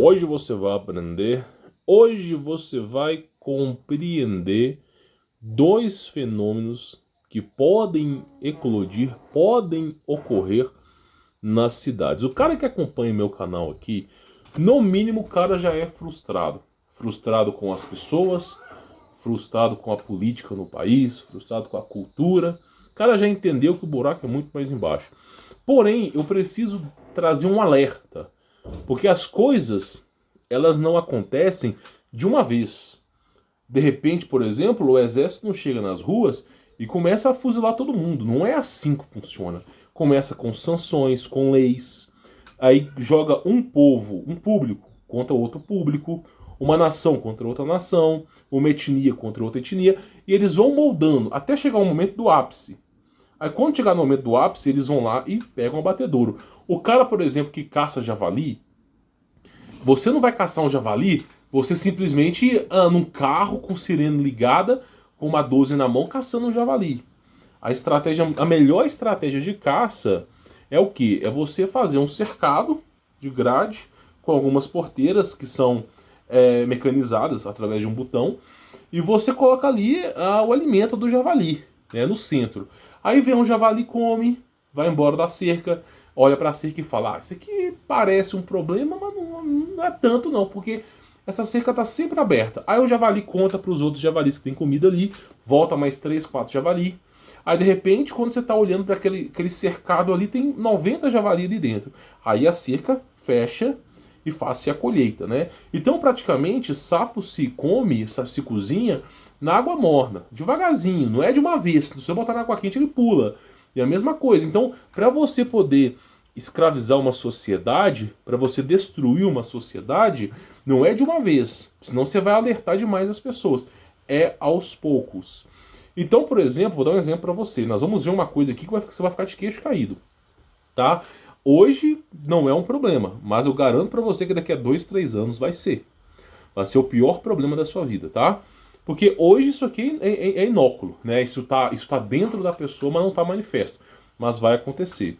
Hoje você vai aprender, hoje você vai compreender dois fenômenos que podem eclodir, podem ocorrer nas cidades. O cara que acompanha meu canal aqui, no mínimo o cara já é frustrado. Frustrado com as pessoas, frustrado com a política no país, frustrado com a cultura. O cara já entendeu que o buraco é muito mais embaixo. Porém, eu preciso trazer um alerta. Porque as coisas, elas não acontecem de uma vez. De repente, por exemplo, o exército não chega nas ruas e começa a fuzilar todo mundo. Não é assim que funciona. Começa com sanções, com leis. Aí joga um povo, um público contra outro público, uma nação contra outra nação, uma etnia contra outra etnia, e eles vão moldando até chegar o momento do ápice. Aí quando chegar no momento do ápice, eles vão lá e pegam o abatedouro. O cara, por exemplo, que caça javali, você não vai caçar um javali, você simplesmente anda num carro com sirene ligada, com uma 12 na mão, caçando um javali. A melhor estratégia de caça é o quê? É você fazer um cercado de grade com algumas porteiras que são mecanizadas através de um botão, e você coloca ali o alimento do javali, né, no centro. Aí vem um javali, come, vai embora da cerca, olha para a cerca e fala: isso aqui parece um problema, mas não é tanto não, porque essa cerca está sempre aberta. Aí o javali conta para os outros javalis que tem comida ali, volta mais 3, 4 javali. Aí de repente, quando você está olhando para aquele cercado ali, tem 90 javali ali dentro. Aí a cerca fecha e faz-se a colheita, né? Então praticamente sapo se come, sapo se cozinha na água morna, devagarzinho, não é de uma vez. Se você botar na água quente, ele pula. E a mesma coisa. Então, para você poder escravizar uma sociedade, para você destruir uma sociedade, não é de uma vez. Senão você vai alertar demais as pessoas. É aos poucos. Então, por exemplo, vou dar um exemplo para você. Nós vamos ver uma coisa aqui que você vai ficar de queixo caído. Tá? Hoje não é um problema, mas eu garanto para você que daqui a 2, 3 anos vai ser. Vai ser o pior problema da sua vida, tá? Porque hoje isso aqui é inóculo, né? Isso tá dentro da pessoa, mas não tá manifesto. Mas vai acontecer.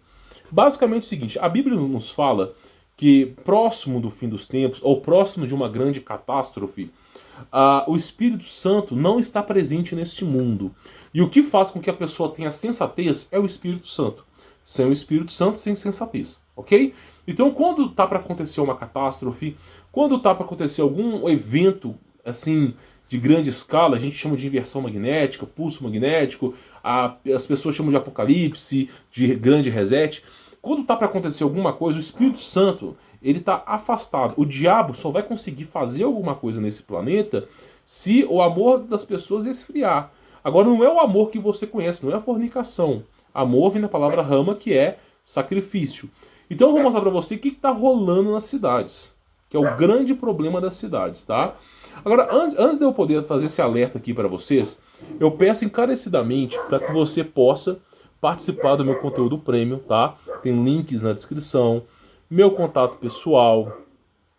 Basicamente é o seguinte, a Bíblia nos fala que próximo do fim dos tempos, ou próximo de uma grande catástrofe, o Espírito Santo não está presente neste mundo. E o que faz com que a pessoa tenha sensatez é o Espírito Santo. Sem o Espírito Santo, sem sensatez, ok? Então, quando tá para acontecer uma catástrofe, quando tá para acontecer algum evento assim de grande escala, a gente chama de inversão magnética, pulso magnético, as pessoas chamam de apocalipse, de grande reset. Quando tá para acontecer alguma coisa, o Espírito Santo, ele tá afastado. O diabo só vai conseguir fazer alguma coisa nesse planeta se o amor das pessoas esfriar. Agora, não é o amor que você conhece, não é a fornicação. Amor vem da palavra rama, que é sacrifício. Então eu vou mostrar pra você o que tá rolando nas cidades, que é o grande problema das cidades, tá? Agora, antes de eu poder fazer esse alerta aqui para vocês, eu peço encarecidamente para que você possa participar do meu conteúdo premium, tá? Tem links na descrição, meu contato pessoal,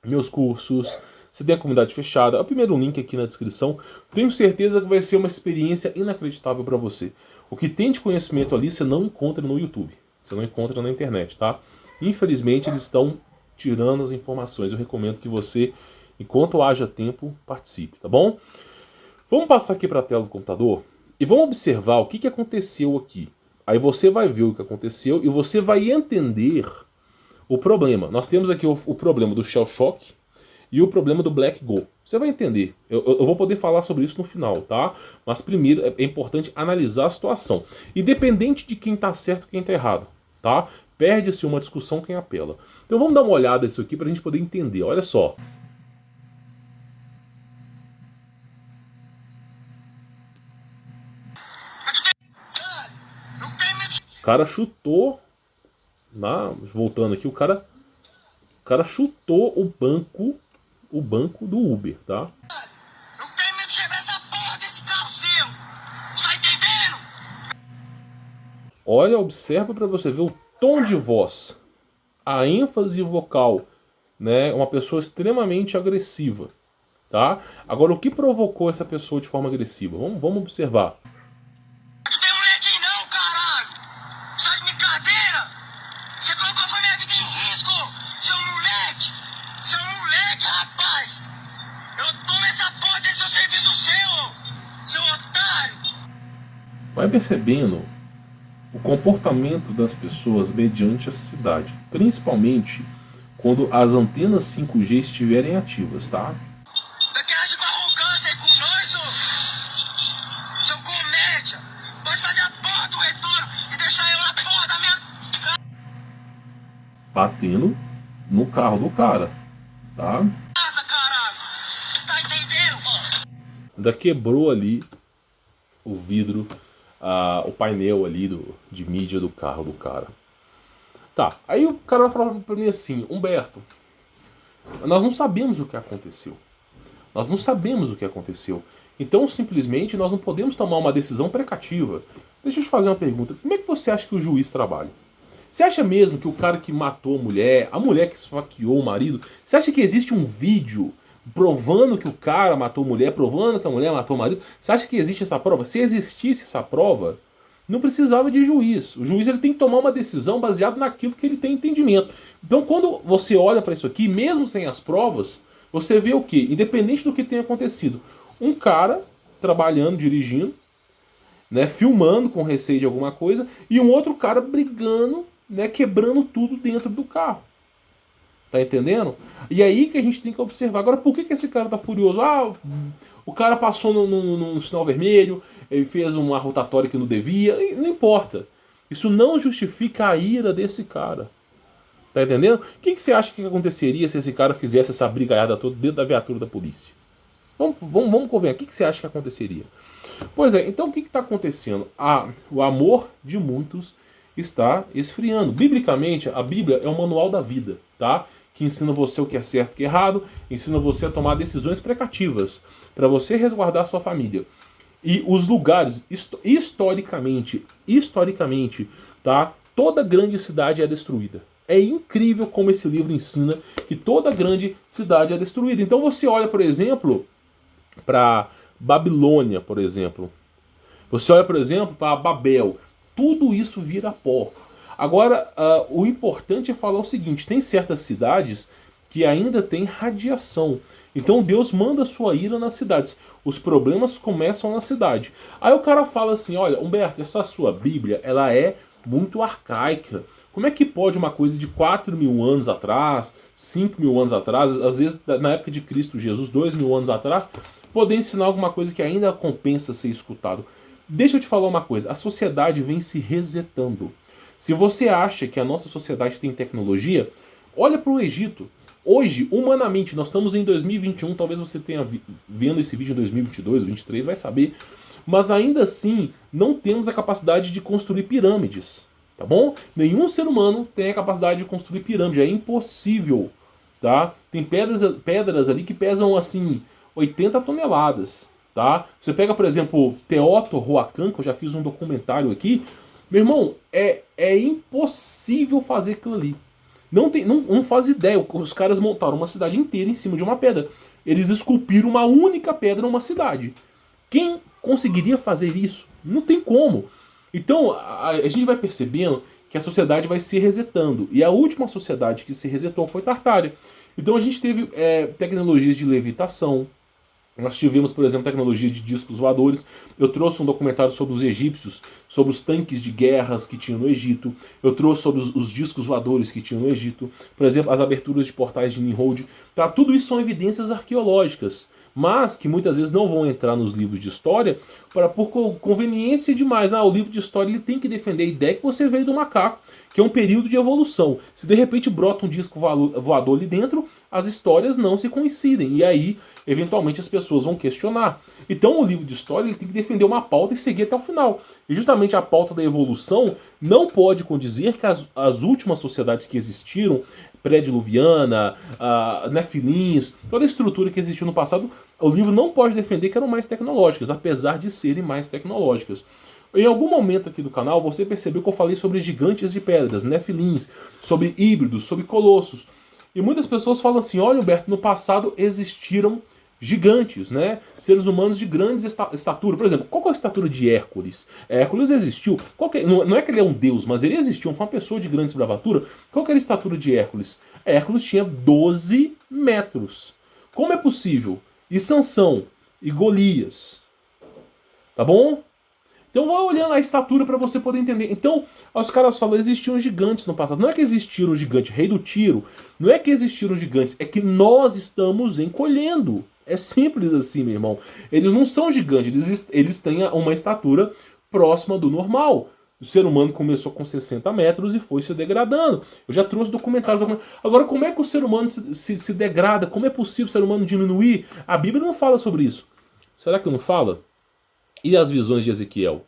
meus cursos, você tem a comunidade fechada, é o primeiro link aqui na descrição. Tenho certeza que vai ser uma experiência inacreditável para você. O que tem de conhecimento ali você não encontra no YouTube, você não encontra na internet, tá? Infelizmente eles estão tirando as informações. Eu recomendo que você, enquanto haja tempo, participe, tá bom? Vamos passar aqui para a tela do computador e vamos observar o que aconteceu aqui. Aí você vai ver o que aconteceu e você vai entender o problema. Nós temos aqui o problema do Shell Shock e o problema do Black Go. Você vai entender. Eu vou poder falar sobre isso no final, tá? Mas primeiro é importante analisar a situação. Independente de quem tá certo e quem tá errado, tá? Perde-se uma discussão quem apela. Então vamos dar uma olhada nisso aqui pra gente poder entender. Olha só. O cara chutou, voltando aqui, o cara chutou o banco do Uber, tá? Eu tenho medo de quebrar essa porra desse carro seu. Tá entendendo? Olha, observa pra você ver o tom de voz, a ênfase vocal, né? Uma pessoa extremamente agressiva, tá? Agora, o que provocou essa pessoa de forma agressiva? Vamos observar. vai percebendo o comportamento das pessoas mediante a cidade, principalmente quando as antenas 5G estiverem ativas, tá? Daquela com arrogância aí com nós, seu comédia! Pode fazer a porra do retorno e deixar eu na porra da minha Batendo no carro do cara, tá? casa, caralho! Tá entendendo, mano? Ainda quebrou ali o vidro, o painel ali de mídia do carro do cara. Tá, aí o cara vai falar pra mim assim: Humberto, nós não sabemos o que aconteceu. Nós não sabemos o que aconteceu. Então, simplesmente, nós não podemos tomar uma decisão precativa. Deixa eu te fazer uma pergunta. Como é que você acha que o juiz trabalha? Você acha mesmo que o cara que matou a mulher que esfaqueou o marido, você acha que existe um vídeo provando que o cara matou a mulher, provando que a mulher matou o marido? Você acha que existe essa prova? Se existisse essa prova, não precisava de juiz. O juiz ele tem que tomar uma decisão baseada naquilo que ele tem entendimento. Então, quando você olha para isso aqui, mesmo sem as provas, você vê o quê? Independente do que tenha acontecido, um cara trabalhando, dirigindo, né, filmando com receio de alguma coisa, e um outro cara brigando, né, quebrando tudo dentro do carro. Tá entendendo? E aí que a gente tem que observar. Agora, por que esse cara tá furioso? Ah, o cara passou no sinal vermelho, ele fez uma rotatória que não devia. Não importa. Isso não justifica a ira desse cara. Tá entendendo? O que você acha que aconteceria se esse cara fizesse essa brigaiada toda dentro da viatura da polícia? Vamos convencer. O que você acha que aconteceria? Pois é, então o que está acontecendo? O amor de muitos está esfriando. Biblicamente, a Bíblia é um manual da vida, tá? Que ensina você o que é certo e o que é errado, ensina você a tomar decisões precativas para você resguardar a sua família. E os lugares, historicamente, tá? Toda grande cidade é destruída. É incrível como esse livro ensina que toda grande cidade é destruída. Então você olha, por exemplo, para Babilônia, por exemplo. Você olha, por exemplo, para Babel. Tudo isso vira pó. Agora, o importante é falar o seguinte: tem certas cidades que ainda tem radiação. Então Deus manda sua ira nas cidades. Os problemas começam na cidade. Aí o cara fala assim: olha, Humberto, essa sua Bíblia, ela é muito arcaica. Como é que pode uma coisa de 4.000 anos atrás, 5.000 anos atrás, às vezes na época de Cristo Jesus, 2.000 anos atrás, poder ensinar alguma coisa que ainda compensa ser escutado? Deixa eu te falar uma coisa, a sociedade vem se resetando. Se você acha que a nossa sociedade tem tecnologia, olha para o Egito. Hoje, humanamente, nós estamos em 2021, talvez você tenha vendo esse vídeo em 2022, 2023, vai saber. Mas ainda assim, não temos a capacidade de construir pirâmides, tá bom? Nenhum ser humano tem a capacidade de construir pirâmide, é impossível, tá? Tem pedras ali que pesam, assim, 80 toneladas. Tá? Você pega, por exemplo, Teotihuacan, que eu já fiz um documentário aqui. Meu irmão, é impossível fazer aquilo ali. Não faz ideia. Os caras montaram uma cidade inteira em cima de uma pedra. Eles esculpiram uma única pedra numa cidade. Quem conseguiria fazer isso? Não tem como. Então, a gente vai percebendo que a sociedade vai se resetando. E a última sociedade que se resetou foi Tartária. Então a gente teve tecnologias de levitação. Nós tivemos, por exemplo, tecnologia de discos voadores. Eu trouxe um documentário sobre os egípcios, sobre os tanques de guerras que tinham no Egito. Eu trouxe sobre os discos voadores que tinham no Egito. Por exemplo, as aberturas de portais de Nimrod. Tá? Tudo isso são evidências arqueológicas, mas que muitas vezes não vão entrar nos livros de história por conveniência demais. O livro de história ele tem que defender a ideia que você veio do macaco, que é um período de evolução. Se de repente brota um disco voador ali dentro, as histórias não se coincidem. E aí, eventualmente, as pessoas vão questionar. Então o livro de história ele tem que defender uma pauta e seguir até o final. E justamente a pauta da evolução não pode condizer que as últimas sociedades que existiram, pré-diluviana, nefilins, toda a estrutura que existiu no passado, o livro não pode defender que eram mais tecnológicas, apesar de serem mais tecnológicas. Em algum momento aqui do canal você percebeu que eu falei sobre gigantes de pedras, nefilins, sobre híbridos, sobre colossos. E muitas pessoas falam assim: olha, Humberto, no passado existiram gigantes, né? Seres humanos de grande estatura. Por exemplo, qual é a estatura de Hércules? Hércules existiu. Não é que ele é um deus, mas ele existiu. Foi uma pessoa de grande bravatura. Qual que era a estatura de Hércules? Hércules tinha 12 metros. Como é possível? E Sansão? E Golias? Tá bom? Então vai olhando a estatura para você poder entender. Então, os caras falam, existiam gigantes no passado. Não é que existiram gigantes, rei do tiro. Não é que existiram gigantes, é que nós estamos encolhendo. É simples assim, meu irmão. Eles não são gigantes, eles têm uma estatura próxima do normal. O ser humano começou com 60 metros e foi se degradando. Eu já trouxe documentários. Agora, como é que o ser humano se degrada? Como é possível o ser humano diminuir? A Bíblia não fala sobre isso. Será que não fala? E as visões de Ezequiel?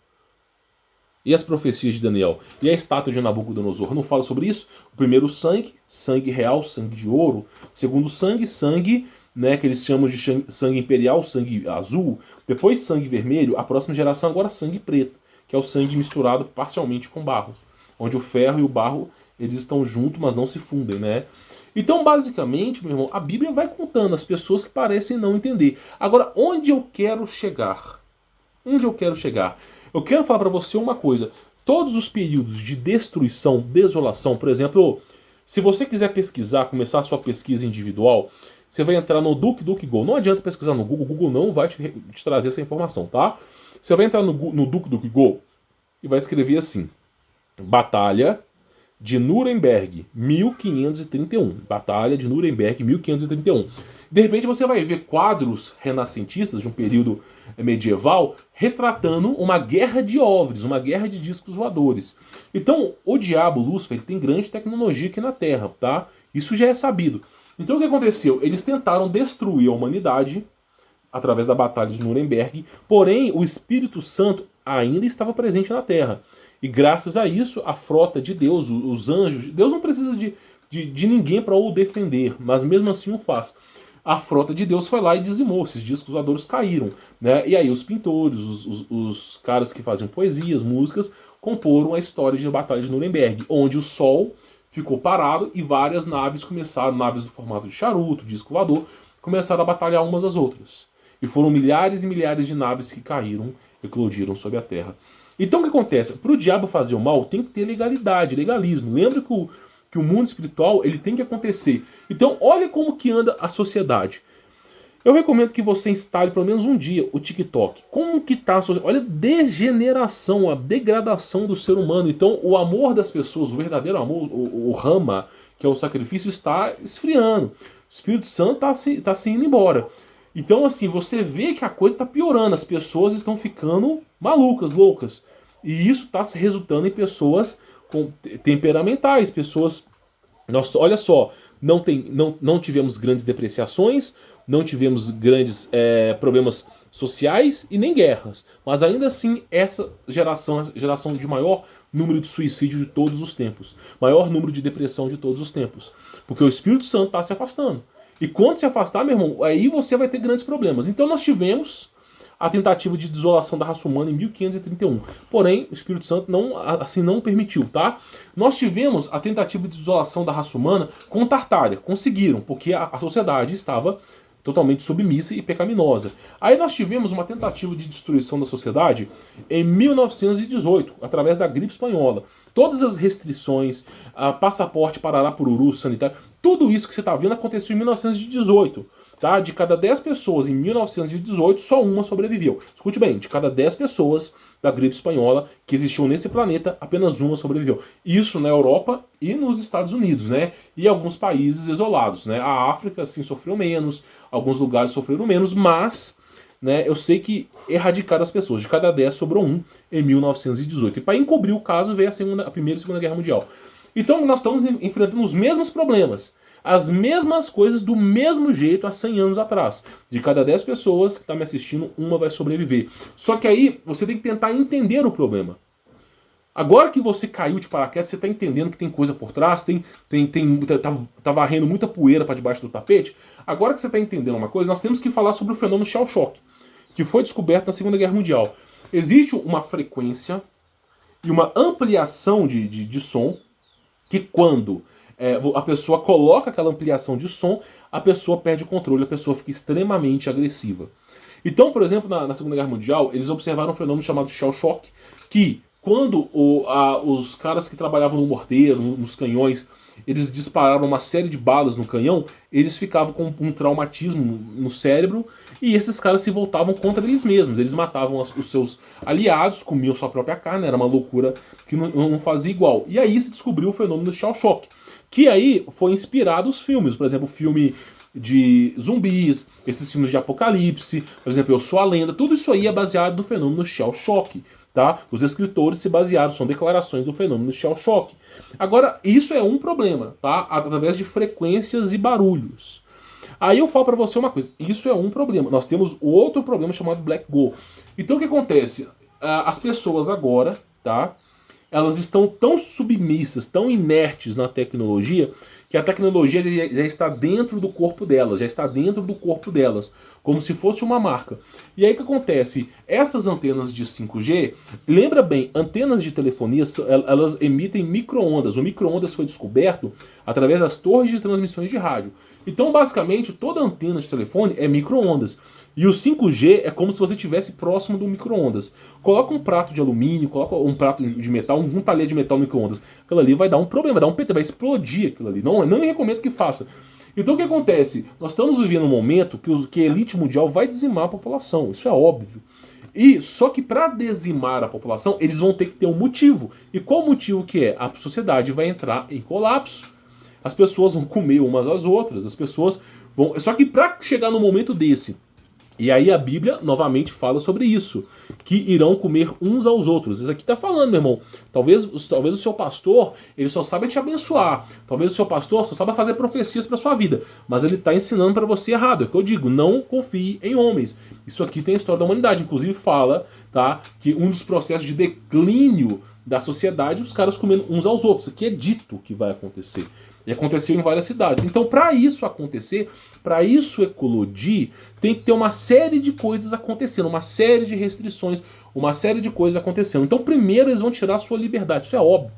E as profecias de Daniel? E a estátua de Nabucodonosor? Não fala sobre isso? O primeiro sangue, sangue real, sangue de ouro. O segundo sangue, sangue, né, que eles chamam de sangue imperial, sangue azul. Depois sangue vermelho. A próxima geração agora sangue preto, que é o sangue misturado parcialmente com barro. Onde o ferro e o barro, eles estão juntos, mas não se fundem, né? Então, basicamente, meu irmão, a Bíblia vai contando as pessoas que parecem não entender. Agora, onde eu quero chegar? Onde eu quero chegar? Eu quero falar para você uma coisa. Todos os períodos de destruição, desolação, por exemplo, se você quiser pesquisar, começar a sua pesquisa individual, você vai entrar no DuckDuckGo. Não adianta pesquisar no Google, o Google não vai te trazer essa informação, tá? Você vai entrar no DuckDuckGo e vai escrever assim: Batalha de Nuremberg, 1531. Batalha de Nuremberg, 1531. De repente você vai ver quadros renascentistas de um período medieval retratando uma guerra de OVNIs, uma guerra de discos voadores. Então, o diabo, Lúcifer, ele tem grande tecnologia aqui na Terra, tá? Isso já é sabido. Então o que aconteceu? Eles tentaram destruir a humanidade através da Batalha de Nuremberg, porém o Espírito Santo ainda estava presente na Terra. E graças a isso, a frota de Deus, os anjos, Deus não precisa de ninguém para o defender, mas mesmo assim o faz. A frota de Deus foi lá e dizimou, esses discos voadores caíram, né? E aí os pintores, os caras que faziam poesias, músicas, comporam a história de Batalha de Nuremberg, onde o Sol ficou parado e várias naves começaram, naves do formato de charuto, disco voador, começaram a batalhar umas às outras. E foram milhares e milhares de naves que caíram, eclodiram sobre a Terra. Então o que acontece? Para o diabo fazer o mal, tem que ter legalidade, legalismo. Lembra que o mundo espiritual ele tem que acontecer. Então olha como que anda a sociedade. Eu recomendo que você instale pelo menos um dia o TikTok. Como que tá a sociedade? Olha a degeneração, a degradação do ser humano. Então o amor das pessoas, o verdadeiro amor, o Rama, que é o sacrifício, está esfriando. O Espírito Santo tá se indo embora. Então assim, você vê que a coisa está piorando. As pessoas estão ficando malucas, loucas. E isso está resultando em pessoas temperamentais, pessoas... Nossa, olha só, não tivemos grandes depreciações, não tivemos grandes problemas sociais e nem guerras. Mas ainda assim, essa geração é a geração de maior número de suicídio de todos os tempos. Maior número de depressão de todos os tempos. Porque o Espírito Santo está se afastando. E quando se afastar, meu irmão, aí você vai ter grandes problemas. Então nós tivemos a tentativa de desolação da raça humana em 1531. Porém, o Espírito Santo não permitiu, tá? Nós tivemos a tentativa de desolação da raça humana com Tartária. Conseguiram, porque a sociedade estava totalmente submissa e pecaminosa. Aí nós tivemos uma tentativa de destruição da sociedade em 1918, através da gripe espanhola. Todas as restrições, passaporte Parará-Pururu, sanitário, tudo isso que você está vendo aconteceu em 1918. Tá? De cada 10 pessoas em 1918, só uma sobreviveu. Escute bem, de cada 10 pessoas da gripe espanhola que existiu nesse planeta, apenas uma sobreviveu. Isso na Europa e nos Estados Unidos, né? E alguns países isolados, né? A África, sim, sofreu menos, alguns lugares sofreram menos, mas, né, eu sei que erradicaram as pessoas. De cada 10 sobrou um em 1918. E para encobrir o caso veio a Primeira e a Segunda Guerra Mundial. Então nós estamos enfrentando os mesmos problemas. As mesmas coisas do mesmo jeito há 100 anos atrás. De cada 10 pessoas que estão me assistindo, uma vai sobreviver. Só que aí você tem que tentar entender o problema. Agora que você caiu de paraquedas, você está entendendo que tem coisa por trás, tá varrendo muita poeira para debaixo do tapete. Agora que você está entendendo uma coisa, nós temos que falar sobre o fenômeno Shell Shock, que foi descoberto na Segunda Guerra Mundial. Existe uma frequência e uma ampliação de som que quando a pessoa coloca aquela ampliação de som, a pessoa perde o controle, a pessoa fica extremamente agressiva. Então, por exemplo, na Segunda Guerra Mundial, eles observaram um fenômeno chamado Shell Shock, que quando os caras que trabalhavam no morteiro, nos canhões, eles dispararam uma série de balas no canhão, eles ficavam com um traumatismo no cérebro e esses caras se voltavam contra eles mesmos. Eles matavam os seus aliados, comiam sua própria carne, era uma loucura que não fazia igual. E aí se descobriu o fenômeno do Shell Shock, que aí foi inspirado os filmes, por exemplo, o filme de zumbis, esses filmes de apocalipse, por exemplo, Eu Sou a Lenda, tudo isso aí é baseado no fenômeno Shell Shock. Tá? Os escritores se basearam, são declarações do fenômeno Shell Shock. Agora, isso é um problema, tá? Através de frequências e barulhos. Aí eu falo pra você uma coisa, isso é um problema. Nós temos outro problema chamado Black Go. Então o que acontece? As pessoas agora, tá? Elas estão tão submissas, tão inertes na tecnologia, que a tecnologia já está dentro do corpo delas, já está dentro do corpo delas, como se fosse uma marca. E aí o que acontece? Essas antenas de 5G, lembra bem, antenas de telefonia, elas emitem micro-ondas. O micro-ondas foi descoberto através das torres de transmissões de rádio. Então, basicamente, toda antena de telefone é micro-ondas. E o 5G é como se você estivesse próximo do micro-ondas. Coloca um prato de alumínio, coloca um prato de metal, um talher de metal no micro-ondas. Aquilo ali vai dar um problema, vai dar um PT, vai explodir aquilo ali. Não recomendo que faça. Então o que acontece? Nós estamos vivendo um momento que a elite mundial vai dizimar a população. Isso é óbvio. E só que para dizimar a população, eles vão ter que ter um motivo. E qual o motivo que é? A sociedade vai entrar em colapso. As pessoas vão comer umas às outras, as pessoas vão... Só que para chegar no momento desse, e aí a Bíblia novamente fala sobre isso, que irão comer uns aos outros. Isso aqui está falando, meu irmão. Talvez o seu pastor, ele só sabe te abençoar. Talvez o seu pastor só sabe fazer profecias para sua vida. Mas ele está ensinando para você errado. É o que eu digo, não confie em homens. Isso aqui tem a história da humanidade. Inclusive fala, tá, que um dos processos de declínio da sociedade, os caras comendo uns aos outros. Isso aqui é dito que vai acontecer. E aconteceu em várias cidades. Então, para isso acontecer, para isso eclodir, tem que ter uma série de coisas acontecendo, uma série de restrições, uma série de coisas acontecendo. Então, primeiro eles vão tirar a sua liberdade, isso é óbvio.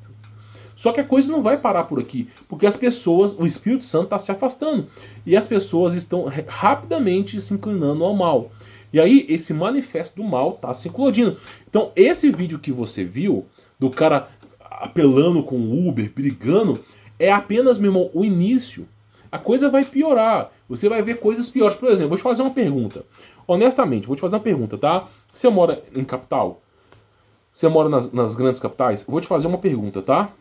Só que a coisa não vai parar por aqui, porque as pessoas, o Espírito Santo está se afastando. E as pessoas estão rapidamente se inclinando ao mal. E aí, esse manifesto do mal está se eclodindo. Então, esse vídeo que você viu, do cara apelando com o Uber, brigando... é apenas, meu irmão, o início. A coisa vai piorar. Você vai ver coisas piores. Por exemplo, vou te fazer uma pergunta. Honestamente, vou te fazer uma pergunta, tá? Você mora em capital? Você mora nas grandes capitais? Vou te fazer uma pergunta, tá?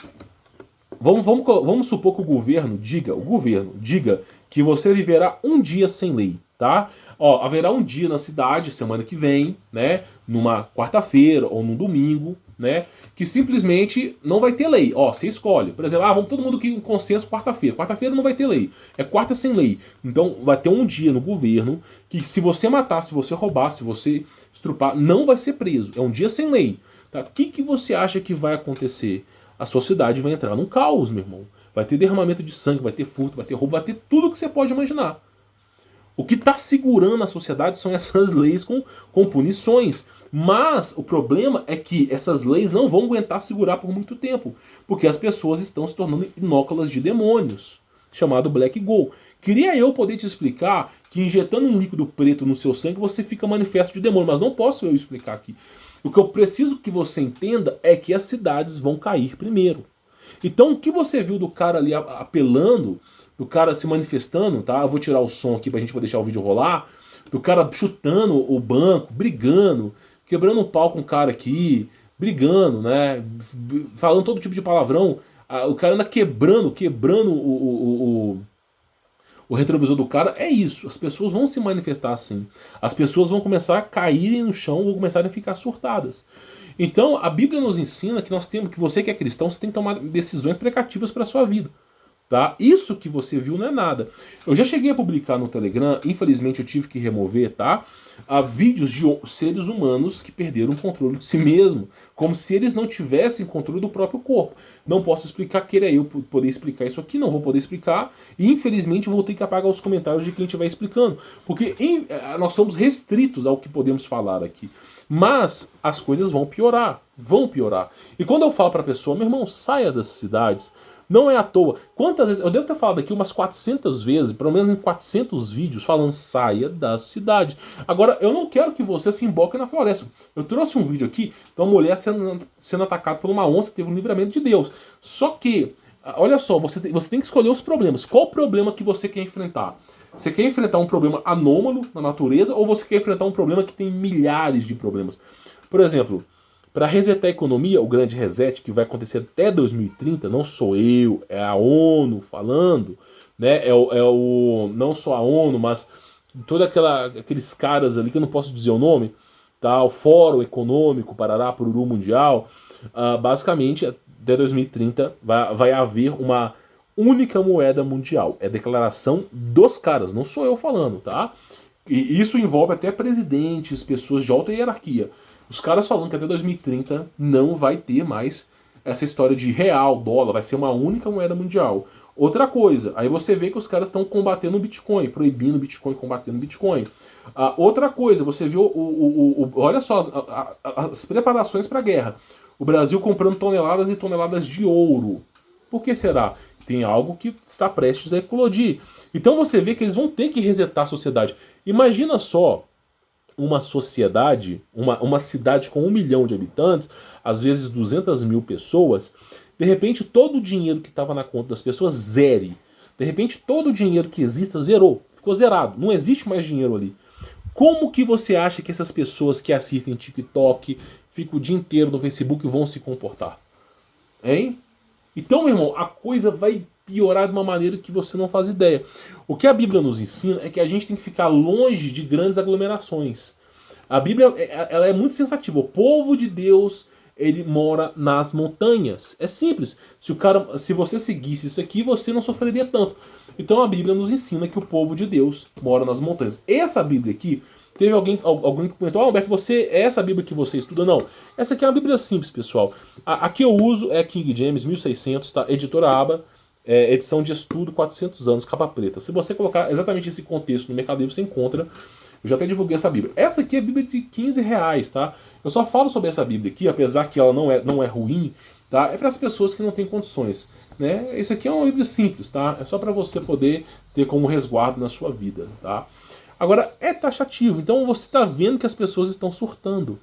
Vamos supor que o governo diga que você viverá um dia sem lei, tá? Ó, haverá um dia na cidade, semana que vem, né? Numa quarta-feira ou num domingo, né? Que simplesmente não vai ter lei. Ó, você escolhe. Por exemplo, vamos todo mundo aqui em consenso quarta-feira. Quarta-feira não vai ter lei. É quarta sem lei. Então vai ter um dia no governo que se você matar, se você roubar, se você estrupar, não vai ser preso. É um dia sem lei. Tá? O que você acha que vai acontecer? A sua cidade vai entrar num caos, meu irmão. Vai ter derramamento de sangue, vai ter furto, vai ter roubo, vai ter tudo que você pode imaginar. O que está segurando a sociedade são essas leis com punições. Mas o problema é que essas leis não vão aguentar segurar por muito tempo. Porque as pessoas estão se tornando inóculas de demônios. Chamado Black Go. Queria eu poder te explicar que injetando um líquido preto no seu sangue você fica manifesto de demônio. Mas não posso eu explicar aqui. O que eu preciso que você entenda é que as cidades vão cair primeiro. Então o que você viu do cara ali apelando, do cara se manifestando, tá? Eu vou tirar o som aqui pra gente poder deixar o vídeo rolar. Do cara chutando o banco, brigando, quebrando um pau com o cara aqui, brigando, né? Falando todo tipo de palavrão. O cara anda quebrando o retrovisor do cara. É isso, as pessoas vão se manifestar assim. As pessoas vão começar a caírem no chão, vão começar a ficar surtadas. Então a Bíblia nos ensina que nós temos, que você que é cristão, você tem que tomar decisões precativas para a sua vida. Tá? Isso que você viu não é nada. Eu já cheguei a publicar no Telegram, infelizmente eu tive que remover, tá? Vídeos de seres humanos que perderam o controle de si mesmo, como se eles não tivessem controle do próprio corpo. Não posso explicar, queira eu poder explicar isso aqui, não vou poder explicar, e infelizmente vou ter que apagar os comentários de quem estiver explicando, porque nós somos restritos ao que podemos falar aqui. Mas as coisas vão piorar, E quando eu falo para a pessoa, meu irmão, saia das cidades, não é à toa. Quantas vezes, eu devo ter falado aqui umas 400 vezes, pelo menos em 400 vídeos, falando saia da cidade. Agora, eu não quero que você se emboque na floresta. Eu trouxe um vídeo aqui de uma mulher sendo atacada por uma onça que teve um livramento de Deus. Só que Olha só, você tem que escolher os problemas. Qual o problema que você quer enfrentar? Você quer enfrentar um problema anômalo na natureza ou você quer enfrentar um problema que tem milhares de problemas? Por exemplo, para resetar a economia, o grande reset que vai acontecer até 2030, não sou eu, é a ONU falando, né? Não só a ONU, mas todos aqueles caras ali que eu não posso dizer o nome, tá? O Fórum Econômico Parará Pururu Mundial, basicamente até 2030 vai haver uma única moeda mundial. É a declaração dos caras, não sou eu falando, tá? E isso envolve até presidentes, pessoas de alta hierarquia. Os caras falando que até 2030 não vai ter mais essa história de real, dólar, vai ser uma única moeda mundial. Outra coisa, aí você vê que os caras estão combatendo o Bitcoin, proibindo o Bitcoin, combatendo o Bitcoin. Outra coisa, você viu, olha só as preparações para a guerra. O Brasil comprando toneladas e toneladas de ouro. Por que será? Tem algo que está prestes a eclodir. Então você vê que eles vão ter que resetar a sociedade. Imagina só uma sociedade, uma cidade com 1 milhão de habitantes, às vezes 200 mil pessoas, de repente todo o dinheiro que estava na conta das pessoas zere. De repente todo o dinheiro que exista zerou, ficou zerado, não existe mais dinheiro ali. Como que você acha que essas pessoas que assistem TikTok, ficam o dia inteiro no Facebook vão se comportar? Hein? Então, meu irmão, a coisa vai piorar de uma maneira que você não faz ideia. O que a Bíblia nos ensina é que a gente tem que ficar longe de grandes aglomerações. A Bíblia ela é muito sensativa. O povo de Deus, ele mora nas montanhas. É simples. Se você seguisse isso aqui, você não sofreria tanto. Então a Bíblia nos ensina que o povo de Deus mora nas montanhas. Essa Bíblia aqui, teve alguém que comentou: Alberto, é essa Bíblia que você estuda? Não. Essa aqui é uma Bíblia simples, pessoal. A que eu uso é King James 1600, tá? Editora Aba, edição de estudo, 400 anos, capa preta. Se você colocar exatamente esse contexto no Mercado Livre, você encontra. Eu já até divulguei essa Bíblia. Essa aqui é a Bíblia de R$ 15, tá? Eu só falo sobre essa Bíblia aqui, apesar que ela não é ruim, tá? É para as pessoas que não têm condições, né? Esse aqui é uma Bíblia simples, tá? É só para você poder ter como resguardo na sua vida, tá? Agora, é taxativo. Então você está vendo que as pessoas estão surtando.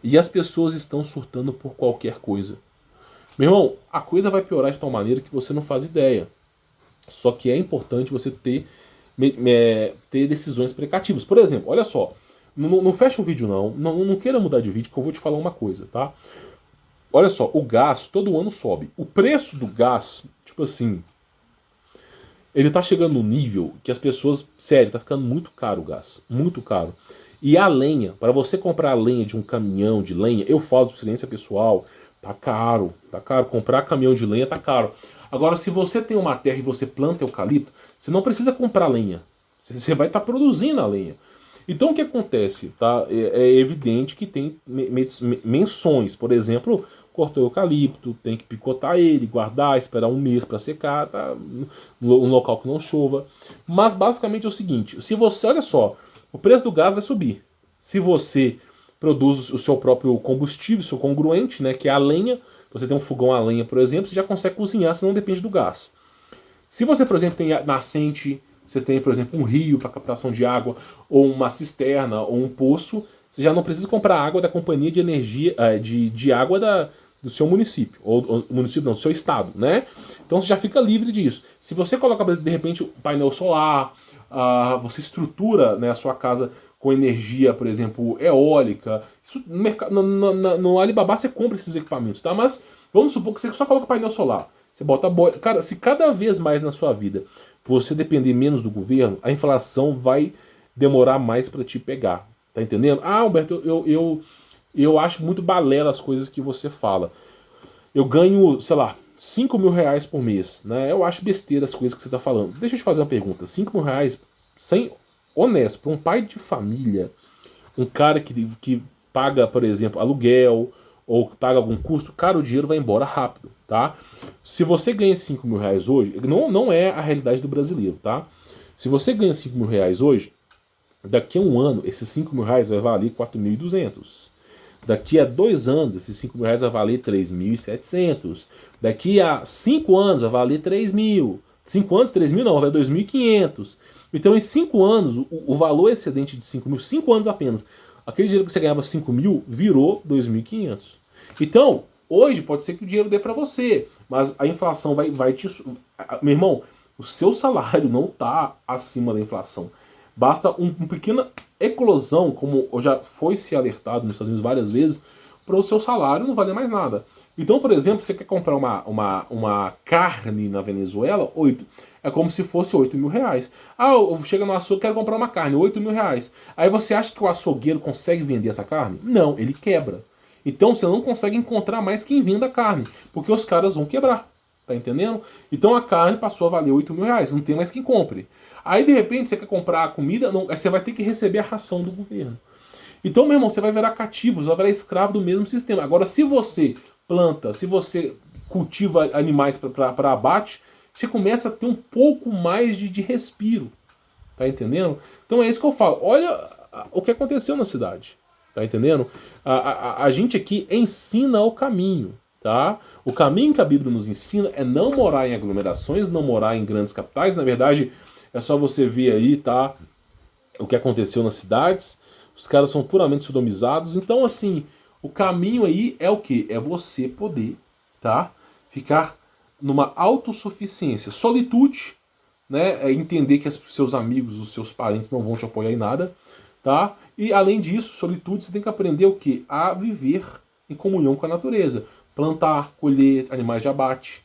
E as pessoas estão surtando por qualquer coisa. Meu irmão, a coisa vai piorar de tal maneira que você não faz ideia. Só que é importante você ter decisões precativas. Por exemplo, olha só. Não fecha o vídeo não queira mudar de vídeo, que eu vou te falar uma coisa, tá? Olha só, o gás todo ano sobe. O preço do gás, tipo assim, ele tá chegando no nível que as pessoas, sério, tá ficando muito caro o gás, muito caro. E a lenha, para você comprar a lenha de um caminhão de lenha, eu falo de experiência pessoal, tá caro, comprar caminhão de lenha tá caro. Agora, se você tem uma terra e você planta eucalipto, você não precisa comprar lenha, você vai estar produzindo a lenha. Então o que acontece, tá? É evidente que tem menções, por exemplo, cortou o eucalipto, tem que picotar ele, guardar, esperar um mês para secar, tá? Um local que não chova. Mas basicamente é o seguinte: se você, olha só, o preço do gás vai subir. Se você produz o seu próprio combustível, seu congruente, né, que é a lenha, você tem um fogão a lenha, por exemplo, você já consegue cozinhar, você não depende do gás. Se você, por exemplo, tem nascente, você tem, por exemplo, um rio para captação de água, ou uma cisterna, ou um poço, você já não precisa comprar água da companhia de energia, de água do seu município, ou município não, do seu estado, né? Então você já fica livre disso. Se você coloca, de repente, painel solar, você estrutura, né, a sua casa com energia, por exemplo, eólica, isso, no Alibaba você compra esses equipamentos, tá? Mas vamos supor que você só coloca painel solar. Você bota cara, se cada vez mais na sua vida você depender menos do governo, a inflação vai demorar mais para te pegar. Tá entendendo? Humberto, eu acho muito balela as coisas que você fala. Eu ganho, sei lá, R$ 5.000 por mês, né? Eu acho besteira as coisas que você tá falando. Deixa eu te fazer uma pergunta. R$ 5.000, honesto, para um pai de família, um cara que paga, por exemplo, aluguel, ou paga algum custo, cara, o dinheiro vai embora rápido, tá? Se você ganha R$ 5.000 hoje, não é a realidade do brasileiro, tá? Se você ganha R$ 5.000 hoje, daqui a um ano, esses R$ 5.000 vai valer 4.200. Daqui a 2 anos, esses R$ 5.000 vai valer 3.700. Daqui a 5 anos, vai valer 3.000. 5 anos, 3.000 não, vai valer 2.500. Então, em 5 anos, o valor excedente de 5.000, 5 anos apenas, aquele dinheiro que você ganhava 5.000 virou 2.500. Então, Hoje pode ser que o dinheiro dê para você, mas a inflação vai te... Meu irmão, o seu salário não está acima da inflação. Basta uma pequena eclosão, como já foi se alertado nos Estados Unidos várias vezes, para o seu salário não valer mais nada. Então, por exemplo, você quer comprar uma carne na Venezuela, é como se fosse 8 mil reais. Ah, chega no açougue, quero comprar uma carne, 8 mil reais. Aí você acha que o açougueiro consegue vender essa carne? Não, ele quebra. Então você não consegue encontrar mais quem venda a carne, porque os caras vão quebrar. Tá entendendo? Então a carne passou a valer 8 mil reais, não tem mais quem compre. Aí de repente você quer comprar a comida, não, aí você vai ter que receber a ração do governo. Então, meu irmão, você vai virar cativo, você vai virar escravo do mesmo sistema. Agora, se você planta, se você cultiva animais para abate, você começa a ter um pouco mais de respiro. Tá entendendo? Então é isso que eu falo. Olha o que aconteceu na cidade. Tá entendendo? A gente aqui ensina o caminho. Tá? O caminho que a Bíblia nos ensina é não morar em aglomerações, não morar em grandes capitais. Na verdade, é só você ver aí, tá? O que aconteceu nas cidades. Os caras são puramente sodomizados. Então, assim, o caminho aí é o quê? É você poder, tá? Ficar numa autossuficiência. Solitude, né? É entender que os seus amigos, os seus parentes não vão te apoiar em nada, tá? E, além disso, solitude, você tem que aprender o quê? A viver em comunhão com a natureza. Plantar, colher animais de abate.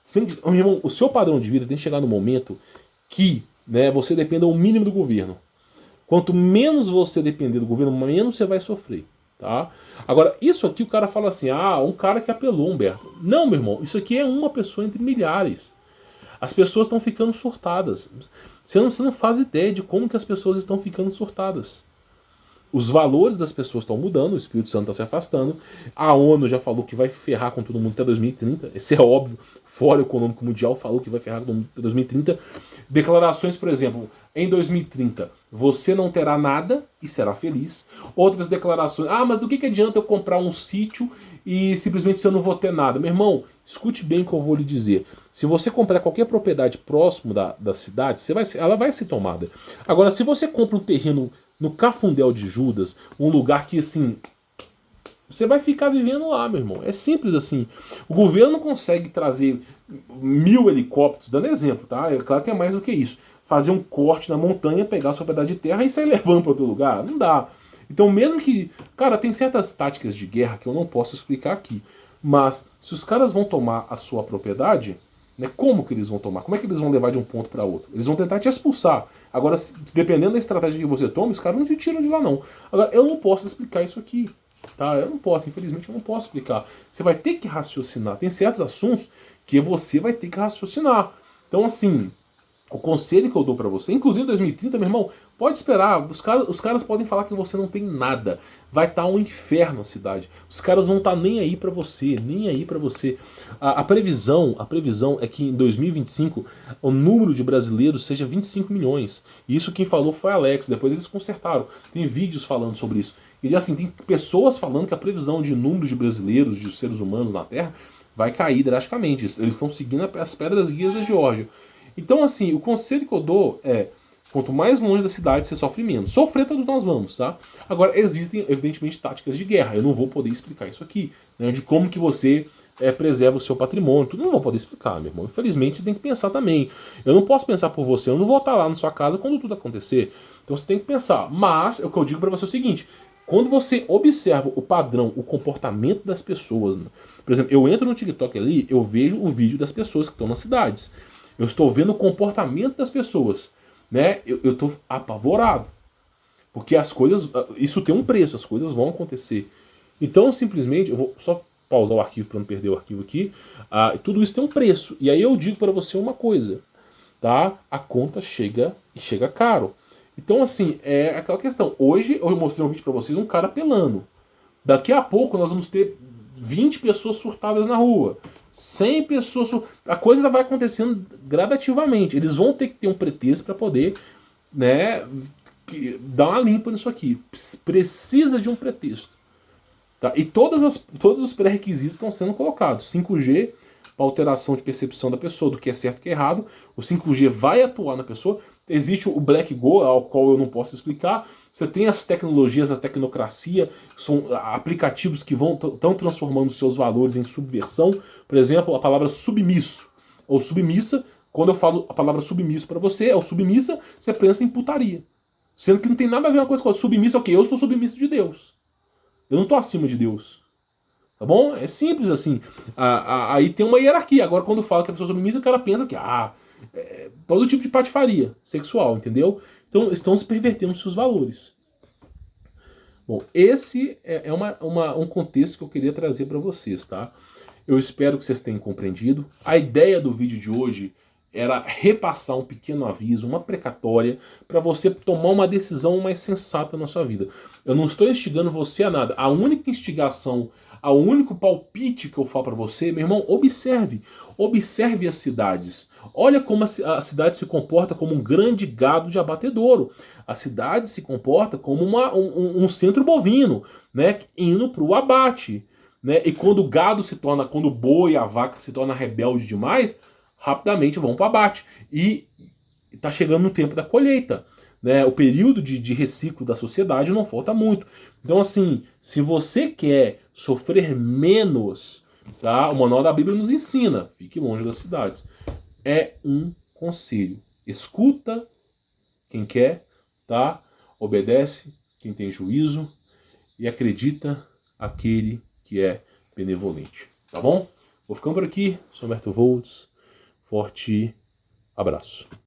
Você tem que, meu irmão, o seu padrão de vida tem que chegar no momento que, né, você dependa ao mínimo do governo. Quanto menos você depender do governo, menos você vai sofrer, tá? Agora, isso aqui o cara fala assim, um cara que apelou, Humberto. Não, meu irmão, isso aqui é uma pessoa entre milhares. As pessoas estão ficando surtadas. Você não faz ideia de como que as pessoas estão ficando surtadas. Os valores das pessoas estão mudando, o Espírito Santo está se afastando. A ONU já falou que vai ferrar com todo mundo até 2030. Esse é óbvio. Fórum Econômico Mundial falou que vai ferrar com todo mundo até 2030. Declarações, por exemplo, em 2030, você não terá nada e será feliz. Outras declarações, mas do que adianta eu comprar um sítio e simplesmente eu não vou ter nada? Meu irmão, escute bem o que eu vou lhe dizer. Se você comprar qualquer propriedade próximo da cidade, ela vai ser tomada. Agora, se você compra um terreno no Cafundel de Judas, um lugar que, assim, você vai ficar vivendo lá, meu irmão. É simples assim. O governo não consegue trazer 1000 helicópteros, dando exemplo, tá? É claro que é mais do que isso. Fazer um corte na montanha, pegar a sua pedaço de terra e sair levando para outro lugar. Não dá. Então, mesmo que... Cara, tem certas táticas de guerra que eu não posso explicar aqui. Mas, se os caras vão tomar a sua propriedade... Né, como que eles vão tomar? Como é que eles vão levar de um ponto para outro? Eles vão tentar te expulsar. Agora, dependendo da estratégia que você toma, os caras não te tiram de lá, não. Agora, eu não posso explicar isso aqui. Tá? Eu não posso, infelizmente eu não posso explicar. Você vai ter que raciocinar. Tem certos assuntos que você vai ter que raciocinar. Então, assim, o conselho que eu dou pra você, inclusive em 2030, meu irmão, pode esperar. Os caras podem falar que você não tem nada. Vai estar um inferno a cidade. Os caras vão estar nem aí pra você, nem aí pra você. A previsão é que em 2025 o número de brasileiros seja 25 milhões. E isso quem falou foi a Alex, depois eles consertaram. Tem vídeos falando sobre isso. E assim, tem pessoas falando que a previsão de número de brasileiros, de seres humanos na Terra, vai cair drasticamente. Eles estão seguindo as pedras guias da Geórgia. Então, assim, o conselho que eu dou é: quanto mais longe da cidade, você sofre menos. Sofrer todos nós vamos, tá? Agora, existem, evidentemente, táticas de guerra. Eu não vou poder explicar isso aqui, né? De como que você preserva o seu patrimônio. Tudo não vou poder explicar, meu irmão. Infelizmente, você tem que pensar também. Eu não posso pensar por você. Eu não vou estar lá na sua casa quando tudo acontecer. Então, você tem que pensar. Mas, o que eu digo pra você é o seguinte: quando você observa o padrão, o comportamento das pessoas, né? Por exemplo, eu entro no TikTok ali, eu vejo o vídeo das pessoas que estão nas cidades. Eu estou vendo o comportamento das pessoas, né? Eu estou apavorado. Porque as coisas... Isso tem um preço, as coisas vão acontecer. Então, simplesmente... Eu vou só pausar o arquivo para não perder o arquivo aqui. Tudo isso tem um preço. E aí eu digo para você uma coisa, tá? A conta chega e chega caro. Então, assim, é aquela questão. Hoje eu mostrei um vídeo para vocês, um cara pelando. Daqui a pouco nós vamos ter 20 pessoas surtadas na rua. 100 pessoas... A coisa vai acontecendo gradativamente. Eles vão ter que ter um pretexto para poder, né, dar uma limpa nisso aqui. Precisa de um pretexto. Tá? E todos os pré-requisitos estão sendo colocados. 5G, para alteração de percepção da pessoa do que é certo e que é errado. O 5G vai atuar na pessoa. Existe o Black Go, ao qual eu não posso explicar. Você tem as tecnologias, a tecnocracia, são aplicativos que estão transformando seus valores em subversão. Por exemplo, a palavra submisso ou submissa. Quando eu falo a palavra submisso para você, ou submissa, você pensa em putaria. Sendo que não tem nada a ver uma coisa com a submissa, ok? Eu sou submisso de Deus. Eu não estou acima de Deus. Tá bom? É simples assim. Aí tem uma hierarquia. Agora, quando fala que a pessoa é submissa, o cara pensa que todo tipo de patifaria sexual, entendeu? Então, estão se pervertendo seus valores. Bom, esse é um contexto que eu queria trazer para vocês, tá? Eu espero que vocês tenham compreendido. A ideia do vídeo de hoje era repassar um pequeno aviso, uma precatória, para você tomar uma decisão mais sensata na sua vida. Eu não estou instigando você a nada. A única instigação, o único palpite que eu falo para você, meu irmão, observe. Observe as cidades. Olha como a cidade se comporta como um grande gado de abatedouro. A cidade se comporta como um centro bovino, né, indo para o abate. Né? E quando o gado quando o boi, a vaca se torna rebelde demais, rapidamente vão para o abate. E está chegando no tempo da colheita. Né? O período de reciclo da sociedade não falta muito. Então, assim, se você quer sofrer menos, tá? O Manual da Bíblia nos ensina, fique longe das cidades. É um conselho. Escuta quem quer, tá? Obedece quem tem juízo e acredita aquele que é benevolente. Tá bom? Vou ficando por aqui. Sou Humberto Volts. Forte abraço.